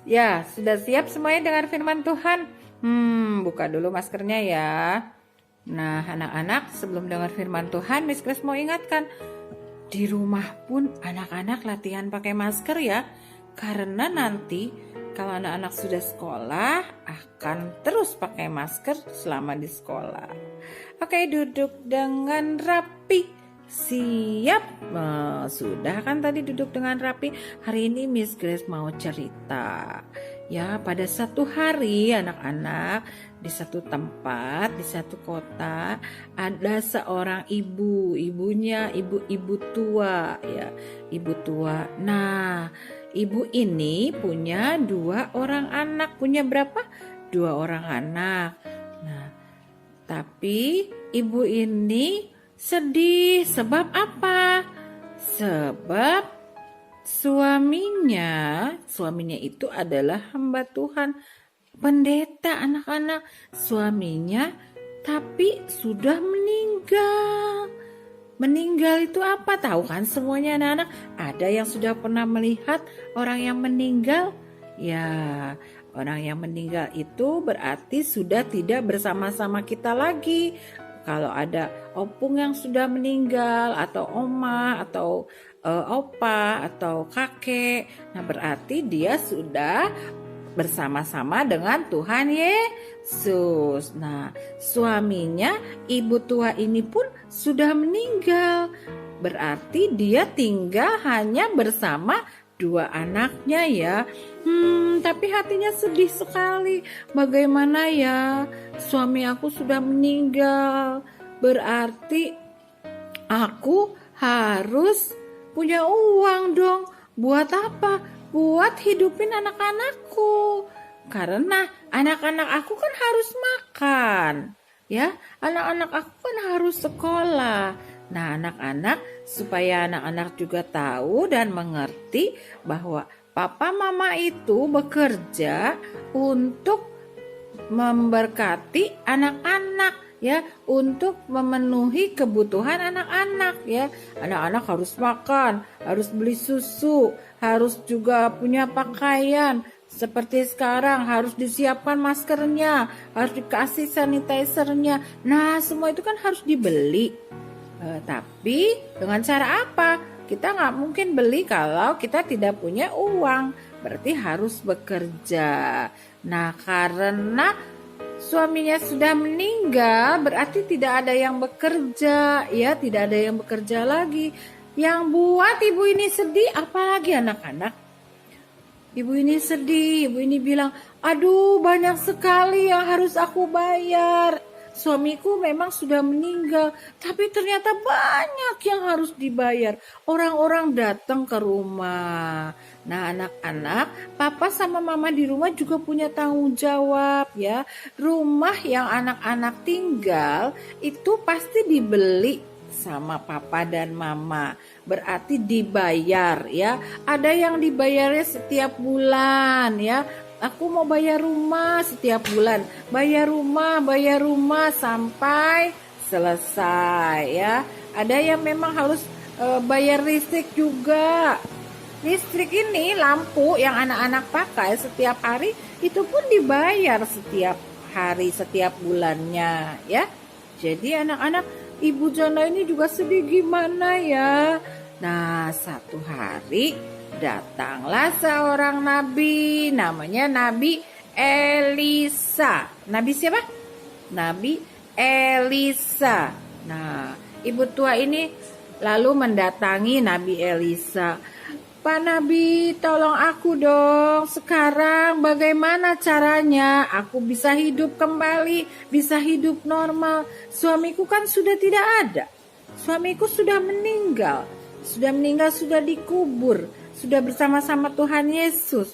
Ya, sudah siap semuanya dengan firman Tuhan? Buka dulu maskernya ya. Nah, anak-anak, sebelum dengar firman Tuhan, Miss Grace mau ingatkan, di rumah pun anak-anak latihan pakai masker ya. Karena nanti kalau anak-anak sudah sekolah akan terus pakai masker selama di sekolah. Oke, duduk dengan rapi. Siap? Sudah kan tadi duduk dengan rapi. Hari ini Miss Grace mau cerita. Ya, pada satu hari anak-anak di satu tempat, di satu kota ada seorang ibu. Ibunya ibu-ibu tua ya, ibu tua. Nah, ibu ini punya 2 orang anak. Punya berapa? 2 orang anak. Nah, tapi ibu ini sedih. Sebab apa? Sebab suaminya itu adalah hamba Tuhan, pendeta anak-anak. Suaminya tapi sudah meninggal. Meninggal itu apa? Tahu kan semuanya anak-anak? Ada yang sudah pernah melihat orang yang meninggal? Ya, orang yang meninggal itu berarti sudah tidak bersama-sama kita lagi. Kalau ada opung yang sudah meninggal, atau oma, atau opa, atau kakek, nah berarti dia sudah bersama-sama dengan Tuhan Yesus. Nah, suaminya ibu tua ini pun sudah meninggal. Berarti dia tinggal hanya bersama 2 anaknya ya. Tapi hatinya sedih sekali. Bagaimana ya? Suami aku sudah meninggal. Berarti aku harus punya uang dong. Buat apa? Buat hidupin anak-anakku. Karena anak-anak aku kan harus makan. Ya, anak-anak aku kan harus sekolah. Nah, anak-anak, supaya anak-anak juga tahu dan mengerti bahwa papa mama itu bekerja untuk memberkati anak-anak ya, untuk memenuhi kebutuhan anak-anak ya. Anak-anak harus makan, harus beli susu, harus juga punya pakaian. Seperti sekarang harus disiapkan maskernya, harus dikasih sanitizernya. Nah, semua itu kan harus dibeli. Tapi dengan cara apa? Kita nggak mungkin beli kalau kita tidak punya uang. Berarti harus bekerja. Nah, karena suaminya sudah meninggal, berarti tidak ada yang bekerja. Ya, tidak ada yang bekerja lagi. Yang buat ibu ini sedih, apalagi anak-anak. Ibu ini sedih, ibu ini bilang, aduh banyak sekali yang harus aku bayar. Suamiku memang sudah meninggal, tapi ternyata banyak yang harus dibayar. Orang-orang datang ke rumah. Nah, anak-anak, papa sama mama di rumah juga punya tanggung jawab ya. Rumah yang anak-anak tinggal itu pasti dibeli sama papa dan mama. Berarti dibayar ya. Ada yang dibayarnya setiap bulan ya. Aku mau bayar rumah setiap bulan. Bayar rumah sampai selesai ya. Ada yang memang harus bayar listrik juga. Listrik ini lampu yang anak-anak pakai setiap hari itu pun dibayar setiap hari, setiap bulannya ya. Jadi anak-anak, Ibu Jana ini juga sedih gimana ya. Nah, satu hari datanglah seorang nabi, namanya Nabi Elisa. Nabi siapa? Nabi Elisa. Nah, ibu tua ini lalu mendatangi Nabi Elisa. Pak Nabi, tolong aku dong. Sekarang bagaimana caranya aku bisa hidup kembali, bisa hidup normal? Suamiku kan sudah tidak ada. Suamiku sudah meninggal. Sudah dikubur. Sudah bersama-sama Tuhan Yesus.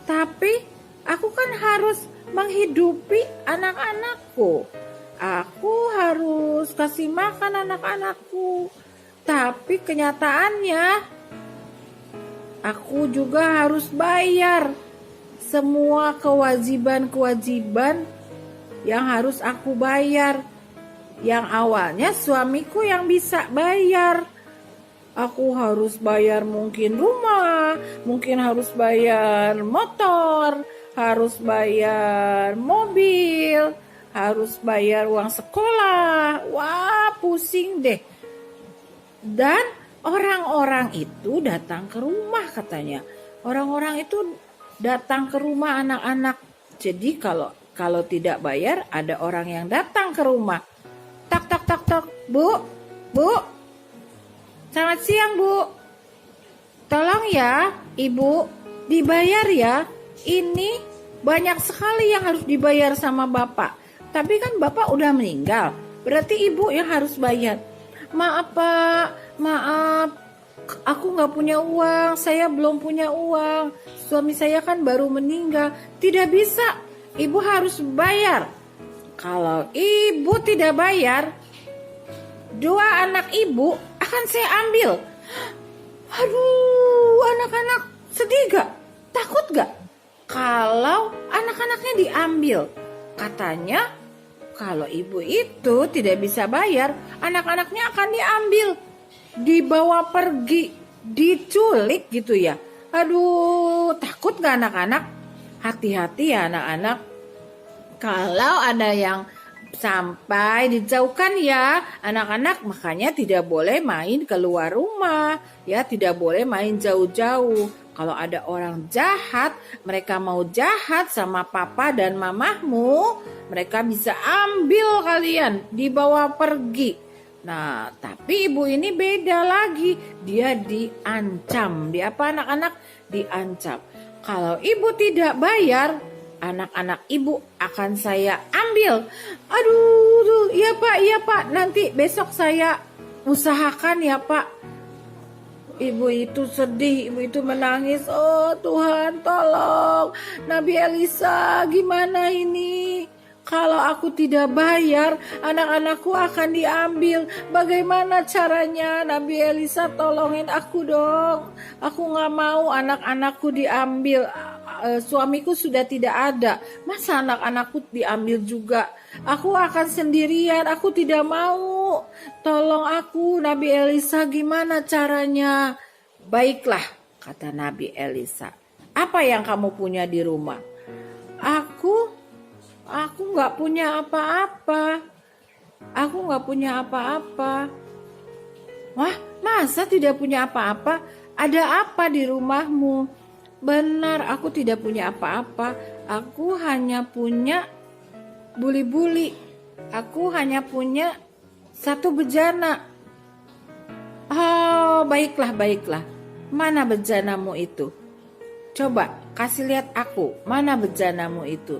Tapi aku kan harus menghidupi anak-anakku. Aku harus kasih makan anak-anakku. Tapi kenyataannya aku juga harus bayar semua kewajiban-kewajiban yang harus aku bayar. Yang awalnya suamiku yang bisa bayar. Aku harus bayar mungkin rumah, mungkin harus bayar motor, harus bayar mobil, harus bayar uang sekolah. Wah, pusing deh. Dan orang-orang itu datang ke rumah katanya. Orang-orang itu datang ke rumah anak-anak. Jadi kalau tidak bayar, ada orang yang datang ke rumah. Tak tak tak tak, Bu, Bu. Selamat siang, Bu. Tolong ya, Ibu, dibayar ya. Ini banyak sekali yang harus dibayar sama Bapak. Tapi kan Bapak udah meninggal. Berarti Ibu yang harus bayar. Maaf Pak, maaf. Aku nggak punya uang, saya belum punya uang. Suami saya kan baru meninggal. Tidak bisa, Ibu harus bayar. Kalau Ibu tidak bayar, 2 anak Ibu akan saya ambil. Aduh, anak-anak sedih gak? Takut gak? Kalau anak-anaknya diambil. Katanya kalau ibu itu tidak bisa bayar, anak-anaknya akan diambil, dibawa pergi, diculik gitu ya. Aduh, takut gak anak-anak? Hati-hati ya anak-anak. Kalau ada yang sampai dijauhkan ya anak-anak, makanya tidak boleh main keluar rumah ya, tidak boleh main jauh-jauh. Kalau ada orang jahat, mereka mau jahat sama papa dan mamahmu, mereka bisa ambil kalian, dibawa pergi. Nah, tapi ibu ini beda lagi, dia diancam. Di apa anak-anak? Diancam. Kalau ibu tidak bayar, anak-anak ibu akan saya ambil. Aduh, iya Pak, nanti besok saya usahakan ya Pak. Ibu itu sedih, ibu itu menangis. Oh Tuhan, tolong. Nabi Elisa, gimana ini? Kalau aku tidak bayar, anak-anakku akan diambil. Bagaimana caranya? Nabi Elisa, tolongin aku dong. Aku gak mau anak-anakku diambil. Suamiku sudah tidak ada. Masa anak-anakku diambil juga? Aku akan sendirian. Aku tidak mau. Tolong aku, Nabi Elisa, gimana caranya? Baiklah, kata Nabi Elisa. Apa yang kamu punya di rumah? Aku nggak punya apa-apa. Aku nggak punya apa-apa. Wah, masa tidak punya apa-apa? Ada apa di rumahmu? Benar, aku tidak punya apa-apa. Aku hanya punya buli-buli. Aku hanya punya 1 bejana. Oh, baiklah. Mana bejanamu itu? Coba kasih lihat aku, mana bejanamu itu?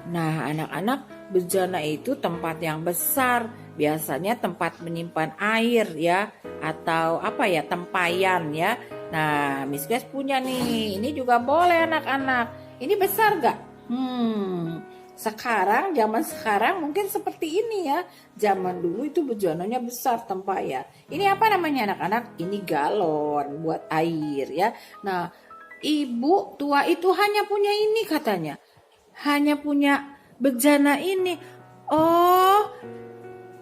Nah, anak-anak, bejana itu tempat yang besar, biasanya tempat menyimpan air ya, atau apa ya, tempayan ya. Nah, Miss Grace punya nih, ini juga boleh anak-anak. Ini besar gak? Zaman sekarang mungkin seperti ini ya. Zaman dulu itu bejananya besar tempayan. Ini apa namanya anak-anak? Ini galon buat air ya. Nah, ibu tua itu hanya punya ini katanya. Hanya punya bejana ini. Oh,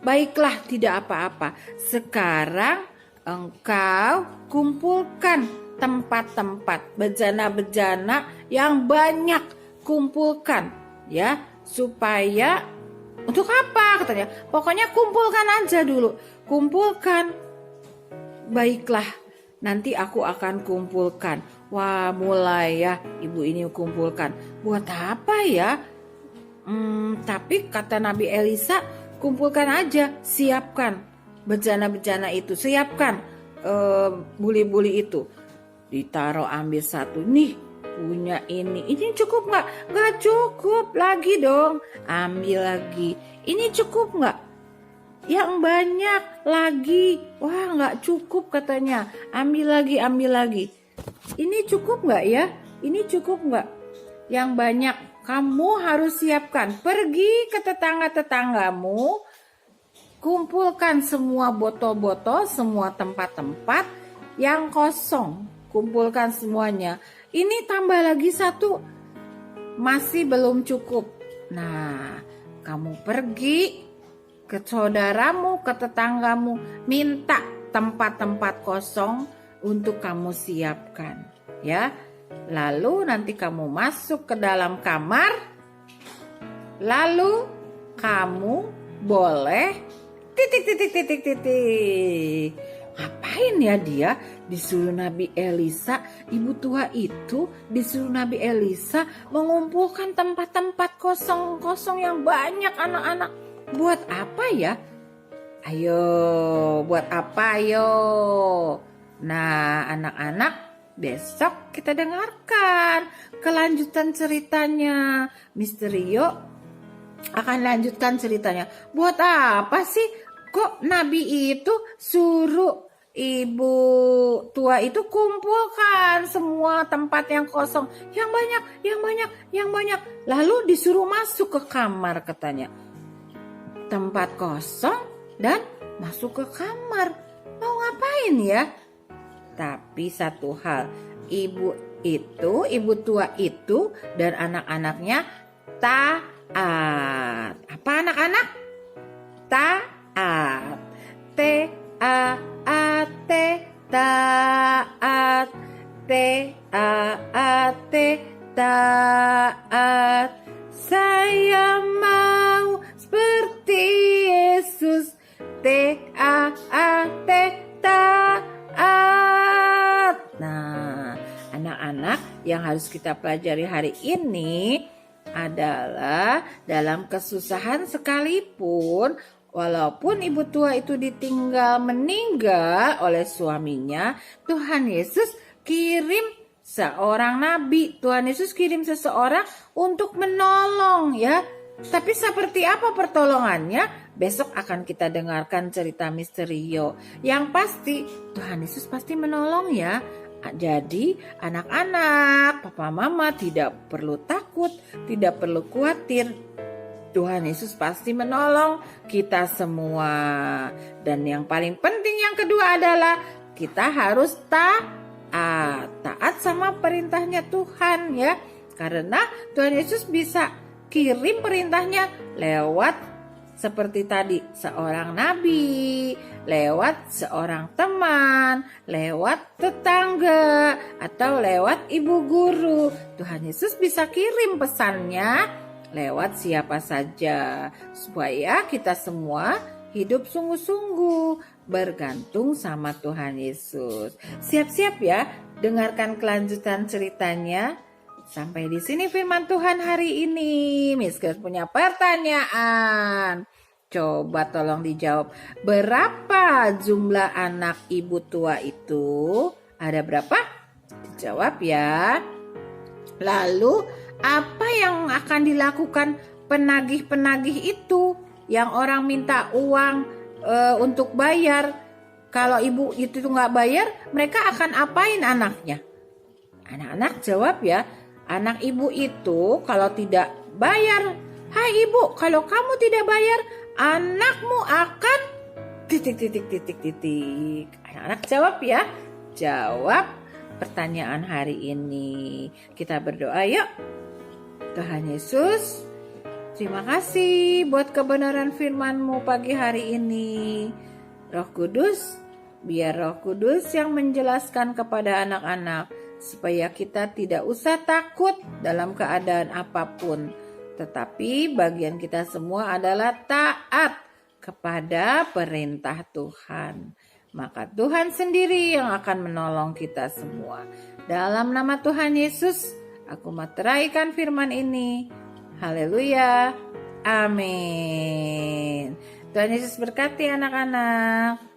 baiklah, tidak apa-apa. Sekarang engkau kumpulkan tempat-tempat bejana-bejana yang banyak, kumpulkan ya, supaya untuk apa katanya? Pokoknya kumpulkan aja dulu. Kumpulkan. Baiklah, nanti aku akan kumpulkan. Wah, mulai ya ibu ini kumpulkan. Buat apa ya? Tapi kata Nabi Elisa, kumpulkan aja, siapkan bejana-bejana itu, siapkan buli-buli itu. Ditaruh, ambil 1. Nih, punya ini cukup nggak? Nggak cukup, lagi dong, ambil lagi. Ini cukup nggak? Yang banyak lagi. Wah, nggak cukup katanya, ambil lagi. Ini cukup nggak ya? Ini cukup nggak? Yang banyak. Kamu harus siapkan, pergi ke tetangga-tetanggamu, kumpulkan semua botol-botol, semua tempat-tempat yang kosong, kumpulkan semuanya. Ini tambah lagi 1, masih belum cukup. Nah, kamu pergi ke saudaramu, ke tetanggamu, minta tempat-tempat kosong untuk kamu siapkan, ya. Lalu nanti kamu masuk ke dalam kamar, lalu kamu boleh titik. Ngapain ya dia? Disuruh Nabi Elisa, ibu tua itu disuruh Nabi Elisa mengumpulkan tempat-tempat kosong-kosong yang banyak anak-anak. Buat apa ya? Ayo, buat apa ayo? Nah, anak-anak, besok kita dengarkan kelanjutan ceritanya. Misterio akan lanjutkan ceritanya. Buat apa sih kok Nabi itu suruh ibu tua itu kumpulkan semua tempat yang kosong, yang banyak. Lalu disuruh masuk ke kamar katanya. Tempat kosong dan masuk ke kamar. Mau ngapain ya? Tapi satu hal, ibu tua itu dan anak-anaknya taat. Apa anak-anak? Taat. T-A-A-T, taat. T-A-A-T, taat. Saya mau seperti Yesus. T-A-A-T, taat. Nah, anak-anak, yang harus kita pelajari hari ini adalah dalam kesusahan sekalipun, walaupun ibu tua itu meninggal oleh suaminya, Tuhan Yesus kirim seorang nabi. Tuhan Yesus kirim seseorang untuk menolong, ya. Tapi seperti apa pertolongannya? Besok akan kita dengarkan cerita Misterio. Yang pasti Tuhan Yesus pasti menolong, ya. Jadi anak-anak, papa mama tidak perlu takut, tidak perlu khawatir. Tuhan Yesus pasti menolong kita semua. Dan yang paling penting yang kedua adalah kita harus taat sama perintahnya Tuhan, ya. Karena Tuhan Yesus bisa kirim perintahnya lewat seperti tadi seorang nabi, lewat seorang teman, lewat tetangga, atau lewat ibu guru. Tuhan Yesus bisa kirim pesannya lewat siapa saja, supaya kita semua hidup sungguh-sungguh bergantung sama Tuhan Yesus. Siap-siap ya, dengarkan kelanjutan ceritanya. Sampai di sini firman Tuhan hari ini. Miss Grace punya pertanyaan. Coba tolong dijawab. Berapa jumlah anak ibu tua itu? Ada berapa? Dijawab ya. Lalu apa yang akan dilakukan penagih-penagih itu? Yang orang minta uang untuk bayar. Kalau ibu itu nggak bayar, mereka akan apain anaknya? Anak-anak jawab ya. Anak ibu itu kalau tidak bayar, hai ibu, kalau kamu tidak bayar, anakmu akan titik. Anak-anak jawab ya. Jawab pertanyaan hari ini. Kita berdoa yuk. Tuhan Yesus, terima kasih buat kebenaran firman-Mu pagi hari ini. Roh Kudus, biar Roh Kudus yang menjelaskan kepada anak-anak, supaya kita tidak usah takut dalam keadaan apapun. Tetapi bagian kita semua adalah taat kepada perintah Tuhan. Maka Tuhan sendiri yang akan menolong kita semua. Dalam nama Tuhan Yesus, aku materaikan firman ini. Haleluya. Amin. Tuhan Yesus berkati anak-anak.